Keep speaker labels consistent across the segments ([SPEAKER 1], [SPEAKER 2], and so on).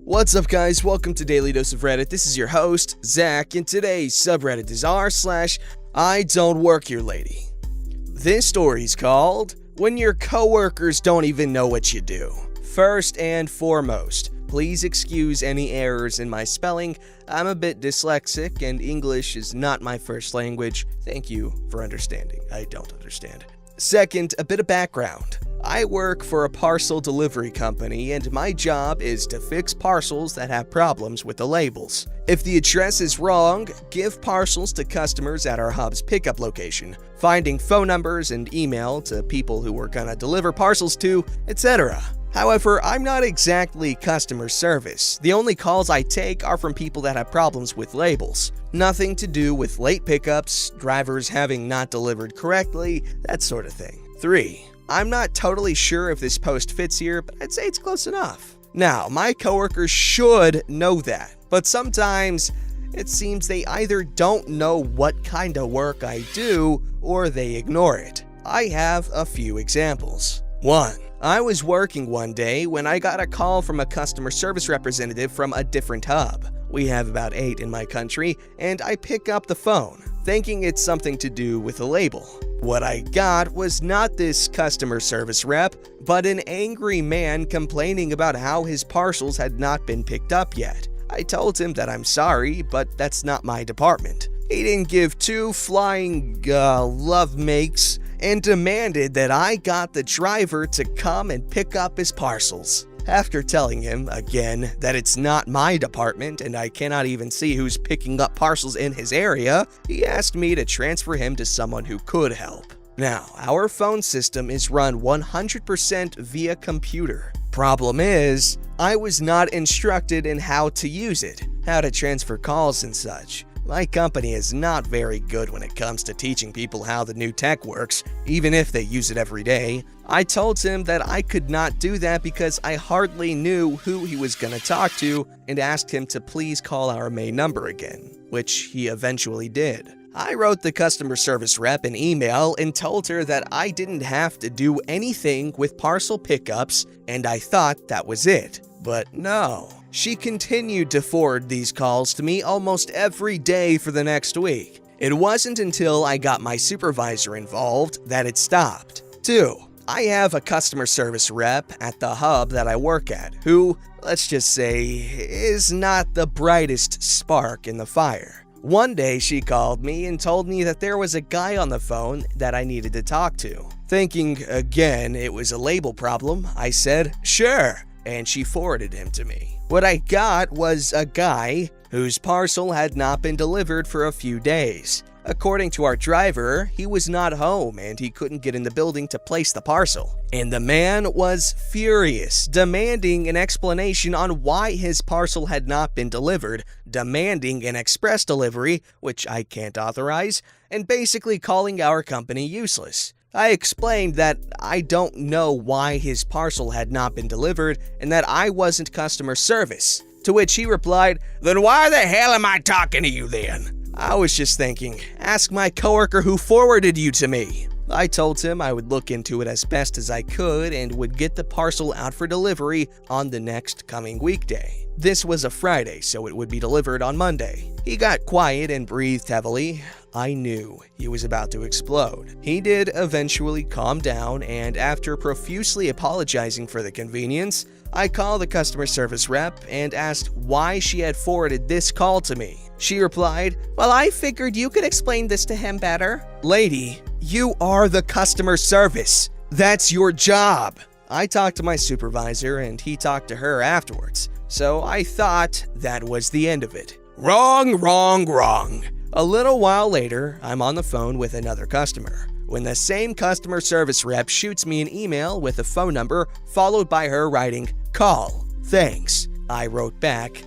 [SPEAKER 1] What's up, guys? Welcome to Daily Dose of Reddit. This is your host, Zach, and today's subreddit is r/IDontWorkHereLady. This story's called When Your Coworkers Don't Even Know What You Do. First and foremost, please excuse any errors in my spelling. I'm a bit dyslexic and English is not my first language. Thank you for understanding. I don't understand. Second, a bit of background. I work for a parcel delivery company, and my job is to fix parcels that have problems with the labels. If the address is wrong, give parcels to customers at our hub's pickup location, finding phone numbers and email to people who we're gonna deliver parcels to, etc. However, I'm not exactly customer service. The only calls I take are from people that have problems with labels. Nothing to do with late pickups, drivers having not delivered correctly, that sort of thing. 3. I'm not totally sure if this post fits here, but I'd say it's close enough. Now, my coworkers should know that, but sometimes it seems they either don't know what kind of work I do, or they ignore it. I have a few examples. 1. I was working one day when I got a call from a customer service representative from a different hub. We have about 8 in my country, and I pick up the phone, thinking it's something to do with a label. What I got was not this customer service rep, but an angry man complaining about how his parcels had not been picked up yet. I told him that I'm sorry, but that's not my department. He didn't give 2 flying love makes and demanded that I got the driver to come and pick up his parcels. After telling him, again, that it's not my department and I cannot even see who's picking up parcels in his area, he asked me to transfer him to someone who could help. Now, our phone system is run 100% via computer. Problem is, I was not instructed in how to use it, how to transfer calls and such. My company is not very good when it comes to teaching people how the new tech works, even if they use it every day. I told him that I could not do that because I hardly knew who he was going to talk to, and asked him to please call our main number again, which he eventually did. I wrote the customer service rep an email and told her that I didn't have to do anything with parcel pickups, and I thought that was it. But no. She continued to forward these calls to me almost every day for the next week. It wasn't until I got my supervisor involved that it stopped. 2. I have a customer service rep at the hub that I work at who, let's just say, is not the brightest spark in the fire. One day she called me and told me that there was a guy on the phone that I needed to talk to. Thinking, again, it was a label problem, I said, sure, and she forwarded him to me. What I got was a guy whose parcel had not been delivered for a few days. According to our driver, he was not home and he couldn't get in the building to place the parcel. And the man was furious, demanding an explanation on why his parcel had not been delivered, demanding an express delivery, which I can't authorize, and basically calling our company useless. I explained that I don't know why his parcel had not been delivered and that I wasn't customer service, to which he replied, "Then why the hell am I talking to you then?" I was just thinking, ask my coworker who forwarded you to me. I told him I would look into it as best as I could and would get the parcel out for delivery on the next coming weekday. This was a Friday, so it would be delivered on Monday. He got quiet and breathed heavily. I knew he was about to explode. He did eventually calm down, and after profusely apologizing for the inconvenience, I called the customer service rep and asked why she had forwarded this call to me. She replied, "Well, I figured you could explain this to him better." Lady, you are the customer service. That's your job. I talked to my supervisor and he talked to her afterwards, so I thought that was the end of it. Wrong, wrong, wrong. A little while later, I'm on the phone with another customer, when the same customer service rep shoots me an email with a phone number, followed by her writing, "Call, thanks." I wrote back,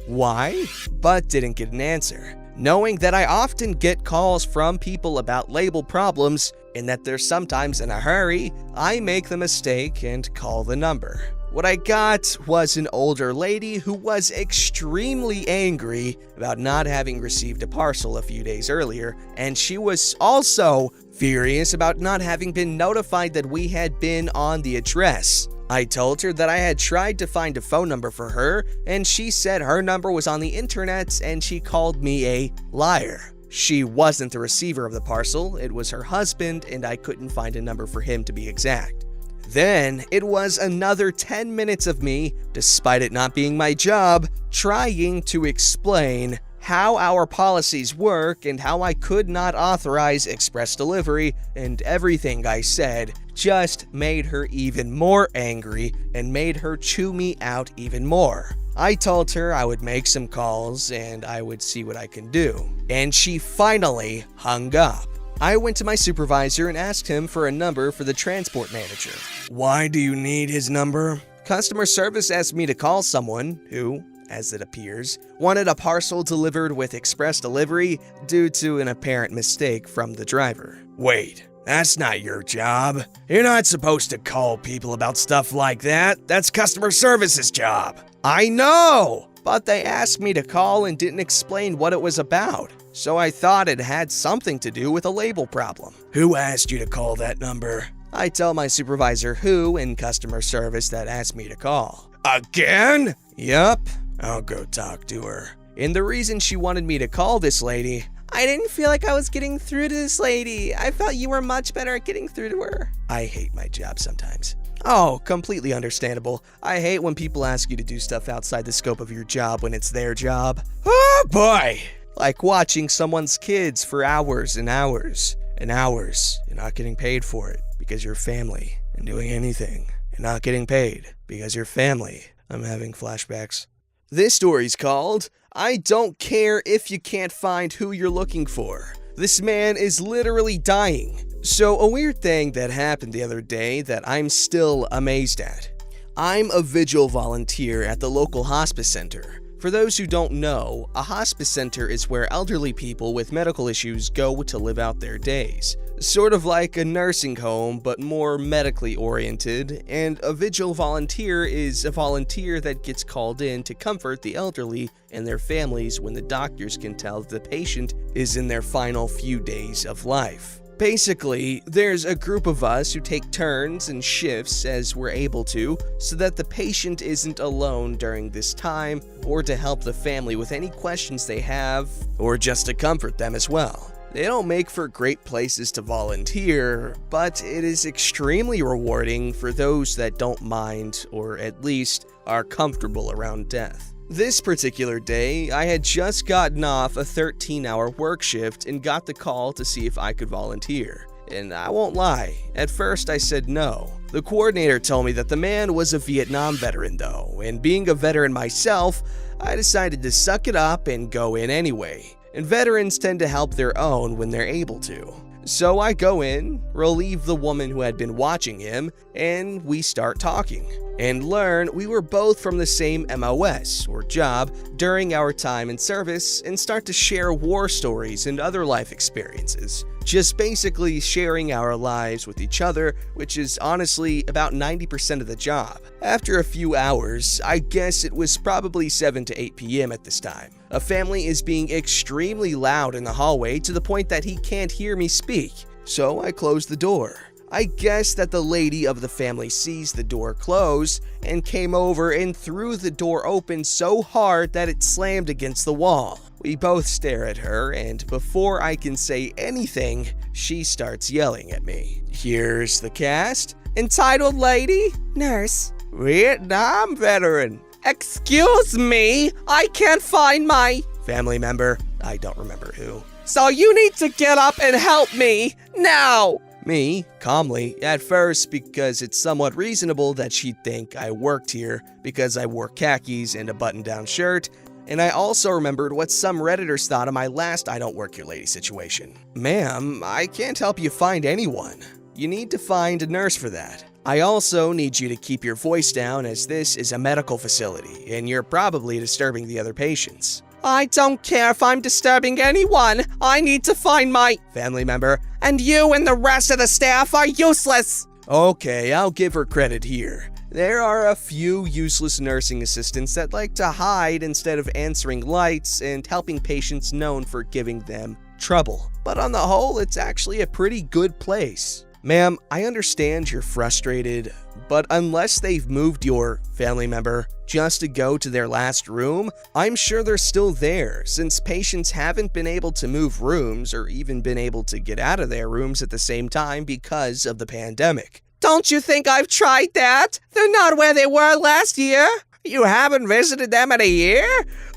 [SPEAKER 1] why? But didn't get an answer. Knowing that I often get calls from people about label problems and that they're sometimes in a hurry, I make the mistake and call the number. What I got was an older lady who was extremely angry about not having received a parcel a few days earlier, and she was also furious about not having been notified that we had been on the address. I told her that I had tried to find a phone number for her, and she said her number was on the internet, and she called me a liar. She wasn't the receiver of the parcel, it was her husband, and I couldn't find a number for him to be exact. Then, it was another 10 minutes of me, despite it not being my job, trying to explain how our policies work and how I could not authorize express delivery, and everything I said just made her even more angry and made her chew me out even more. I told her I would make some calls and I would see what I can do, and she finally hung up. I went to my supervisor and asked him for a number for the transport manager. Why do you need his number? Customer service asked me to call someone who, as it appears, wanted a parcel delivered with express delivery due to an apparent mistake from the driver. Wait, that's not your job. You're not supposed to call people about stuff like that. That's customer service's job. I know, but they asked me to call and didn't explain what it was about. So I thought it had something to do with a label problem. Who asked you to call that number? I tell my supervisor who in customer service that asked me to call. Again? Yup. I'll go talk to her. And the reason she wanted me to call this lady, I didn't feel like I was getting through to this lady. I felt you were much better at getting through to her. I hate my job sometimes. Oh, completely understandable. I hate when people ask you to do stuff outside the scope of your job when it's their job. Oh boy! Like watching someone's kids for hours and hours and hours and not getting paid for it because you're family, and doing anything and not getting paid because you're family. I'm having flashbacks. This story's called, I Don't Care If You Can't Find Who You're Looking For. This man is literally dying. So a weird thing that happened the other day that I'm still amazed at. I'm a vigil volunteer at the local hospice center. For those who don't know, a hospice center is where elderly people with medical issues go to live out their days. Sort of like a nursing home, but more medically oriented, and a vigil volunteer is a volunteer that gets called in to comfort the elderly and their families when the doctors can tell that the patient is in their final few days of life. Basically, there's a group of us who take turns and shifts as we're able to, so that the patient isn't alone during this time, or to help the family with any questions they have, or just to comfort them as well. They don't make for great places to volunteer, but it is extremely rewarding for those that don't mind, or at least are comfortable around death. This particular day, I had just gotten off a 13-hour work shift and got the call to see if I could volunteer. And I won't lie, at first I said no. The coordinator told me that the man was a Vietnam veteran though, and being a veteran myself, I decided to suck it up and go in anyway. And veterans tend to help their own when they're able to. So I go in, relieve the woman who had been watching him, and we start talking. And learn we were both from the same MOS, or job, during our time in service, and start to share war stories and other life experiences. Just basically sharing our lives with each other, which is honestly about 90% of the job. After a few hours, I guess it was probably 7 to 8 p.m. at this time, a family is being extremely loud in the hallway to the point that he can't hear me speak. So I close the door. I guess that the lady of the family sees the door close and came over and threw the door open so hard that it slammed against the wall. We both stare at her, and before I can say anything, she starts yelling at me. Here's the cast. Entitled lady, nurse, Vietnam veteran. Excuse me, I can't find my family member. I don't remember who. So you need to get up and help me now. Me, calmly, at first because it's somewhat reasonable that she'd think I worked here because I wore khakis and a button-down shirt, and I also remembered what some Redditors thought of my last I Don't Work Here Lady situation. Ma'am, I can't help you find anyone. You need to find a nurse for that. I also need you to keep your voice down as this is a medical facility, and you're probably disturbing the other patients. I don't care if I'm disturbing anyone. I need to find my family member, and you and the rest of the staff are useless. Okay, I'll give her credit here. There are a few useless nursing assistants that like to hide instead of answering lights and helping patients known for giving them trouble. But on the whole, it's actually a pretty good place. Ma'am, I understand you're frustrated, but unless they've moved your family member just to go to their last room, I'm sure they're still there, since patients haven't been able to move rooms or even been able to get out of their rooms at the same time because of the pandemic.
[SPEAKER 2] Don't you think I've tried that? They're not where they were last year. You haven't visited them in a year?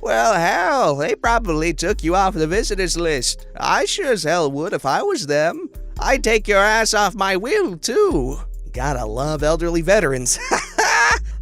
[SPEAKER 2] Well, hell, they probably took you off the visitors list. I sure as hell would if I was them. I'd take your ass off my wheel, too.
[SPEAKER 1] Gotta love elderly veterans.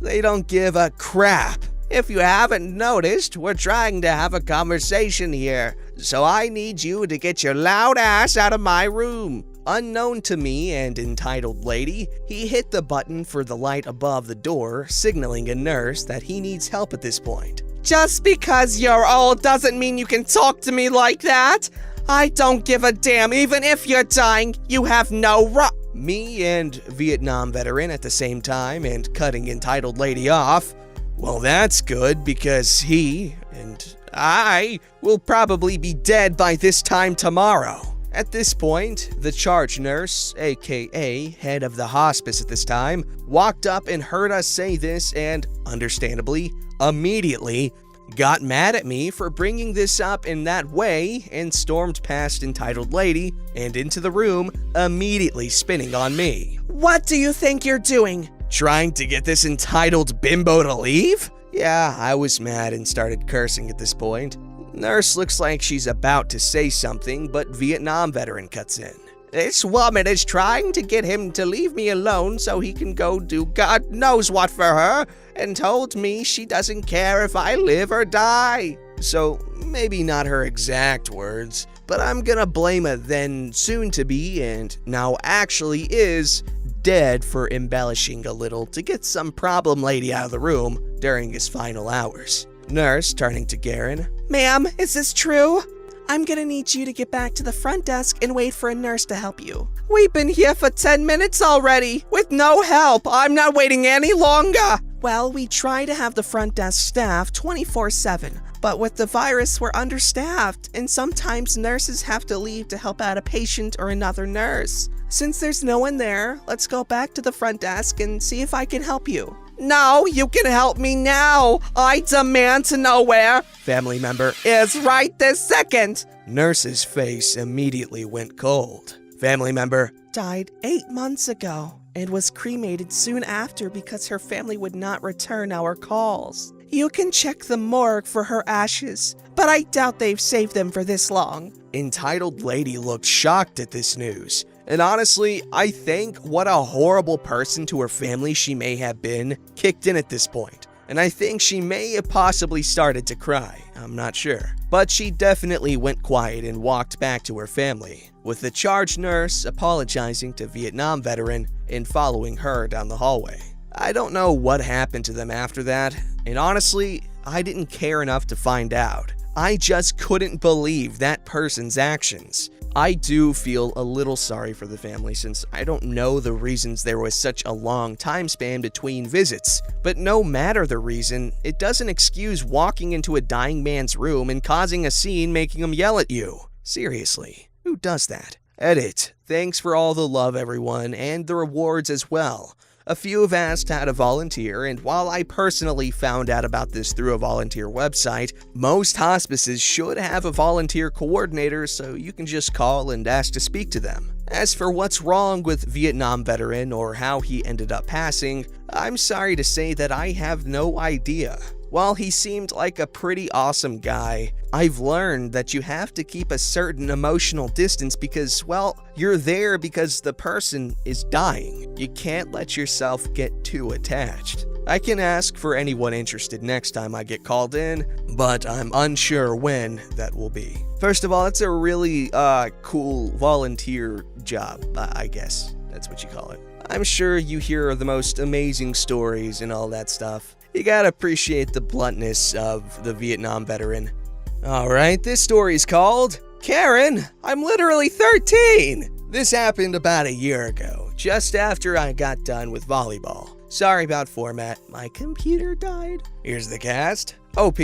[SPEAKER 1] They don't give a crap.
[SPEAKER 2] If you haven't noticed, we're trying to have a conversation here, so I need you to get your loud ass out of my room.
[SPEAKER 1] Unknown to me and entitled lady, he hit the button for the light above the door, signaling a nurse that he needs help at this point.
[SPEAKER 2] Just because you're old doesn't mean you can talk to me like that. I don't give a damn. Even if you're dying, you have no right.
[SPEAKER 1] Me and Vietnam veteran at the same time and cutting entitled lady off. Well, that's good because he and I will probably be dead by this time tomorrow. At this point, the charge nurse, aka head of the hospice at this time, walked up and heard us say this and, understandably, immediately got mad at me for bringing this up in that way and stormed past entitled lady and into the room, immediately spinning on me.
[SPEAKER 2] What do you think you're doing?
[SPEAKER 1] Trying to get this entitled bimbo to leave? Yeah, I was mad and started cursing at this point. Nurse looks like she's about to say something, but Vietnam veteran cuts in.
[SPEAKER 2] This woman is trying to get him to leave me alone so he can go do God knows what for her, and told me she doesn't care if I live or die.
[SPEAKER 1] So, maybe not her exact words, but I'm gonna blame a then soon-to-be and now actually is dead for embellishing a little to get some problem lady out of the room during his final hours. Nurse turning to Garen.
[SPEAKER 2] Ma'am, is this true? I'm gonna need you to get back to the front desk and wait for a nurse to help you. We've been here for 10 minutes already, with no help. I'm not waiting any longer. Well, we try to have the front desk staffed 24/7, but with the virus, we're understaffed, and sometimes nurses have to leave to help out a patient or another nurse. Since there's no one there, let's go back to the front desk and see if I can help you. No, you can help me now. I demand to know where
[SPEAKER 1] family member
[SPEAKER 2] is right this second.
[SPEAKER 1] Nurse's face immediately went cold. Family member
[SPEAKER 2] died 8 months ago and was cremated soon after because her family would not return our calls. You can check the morgue for her ashes, but I doubt they've saved them for this long.
[SPEAKER 1] Entitled lady looked shocked at this news. And honestly, I think what a horrible person to her family she may have been kicked in at this point. And I think she may have possibly started to cry, I'm not sure. But she definitely went quiet and walked back to her family, with the charge nurse apologizing to Vietnam veteran and following her down the hallway. I don't know what happened to them after that, and honestly, I didn't care enough to find out. I just couldn't believe that person's actions. I do feel a little sorry for the family since I don't know the reasons there was such a long time span between visits. But no matter the reason, it doesn't excuse walking into a dying man's room and causing a scene making him yell at you. Seriously, who does that? Edit. Thanks for all the love, everyone, and the rewards as well. A few have asked how to volunteer, and while I personally found out about this through a volunteer website, most hospices should have a volunteer coordinator so you can just call and ask to speak to them. As for what's wrong with Vietnam veteran or how he ended up passing, I'm sorry to say that I have no idea. While he seemed like a pretty awesome guy, I've learned that you have to keep a certain emotional distance because, well, you're there because the person is dying. You can't let yourself get too attached. I can ask for anyone interested next time I get called in, but I'm unsure when that will be. First of all, it's a really cool volunteer job, I guess that's what you call it. I'm sure you hear the most amazing stories and all that stuff. You gotta appreciate the bluntness of the Vietnam veteran. Alright, this story's called Karen, I'm literally 13! This happened about a year ago, just after I got done with volleyball. Sorry about format, my computer died. Here's the cast. OP,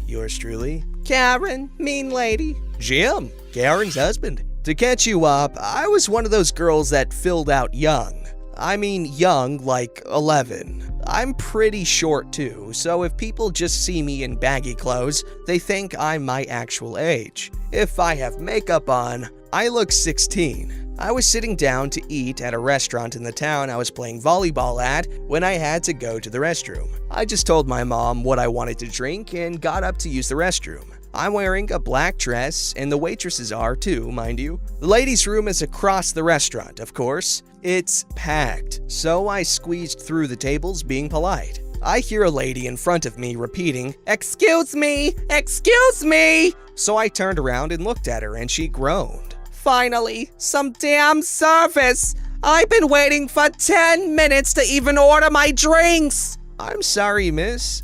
[SPEAKER 1] yours truly.
[SPEAKER 2] Karen, mean lady.
[SPEAKER 1] Jim, Karen's husband. To catch you up, I was one of those girls that filled out young. I mean young, like 11. I'm pretty short too, so if people just see me in baggy clothes, they think I'm my actual age. If I have makeup on, I look 16. I was sitting down to eat at a restaurant in the town I was playing volleyball at when I had to go to the restroom. I just told my mom what I wanted to drink and got up to use the restroom. I'm wearing a black dress, and the waitresses are too, mind you. The ladies' room is across the restaurant, of course. It's packed, so I squeezed through the tables being polite. I hear a lady in front of me repeating, "Excuse me, excuse me!" So I turned around and looked at her, and she groaned.
[SPEAKER 2] Finally, some damn service! I've been waiting for 10 minutes to even order my drinks!
[SPEAKER 1] I'm sorry, miss.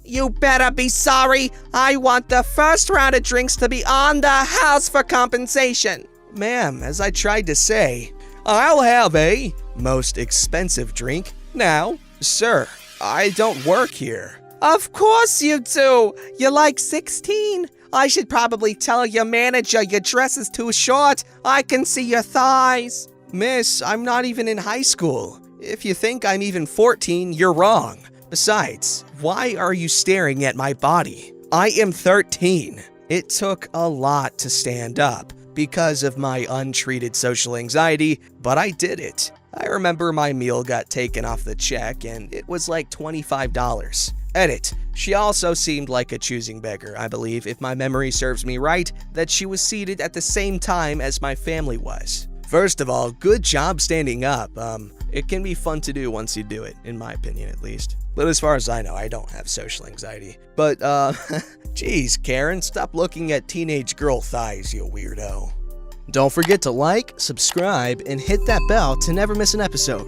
[SPEAKER 2] You better be sorry. I want the first round of drinks to be on the house for compensation.
[SPEAKER 1] Ma'am, as I tried to say, I'll have a most expensive drink now. Sir, I don't work here.
[SPEAKER 2] Of course you do. You're like 16. I should probably tell your manager your dress is too short. I can see your thighs.
[SPEAKER 1] Miss, I'm not even in high school. If you think I'm even 14, you're wrong. Besides, why are you staring at my body? I am 13. It took a lot to stand up because of my untreated social anxiety, but I did it. I remember my meal got taken off the check and it was like $25. Edit. She also seemed like a choosing beggar, I believe, if my memory serves me right, that she was seated at the same time as my family was. First of all, good job standing up. It can be fun to do once you do it, in my opinion at least. But as far as I know, I don't have social anxiety. But, geez, Karen, stop looking at teenage girl thighs, you weirdo. Don't forget to like, subscribe, and hit that bell to never miss an episode.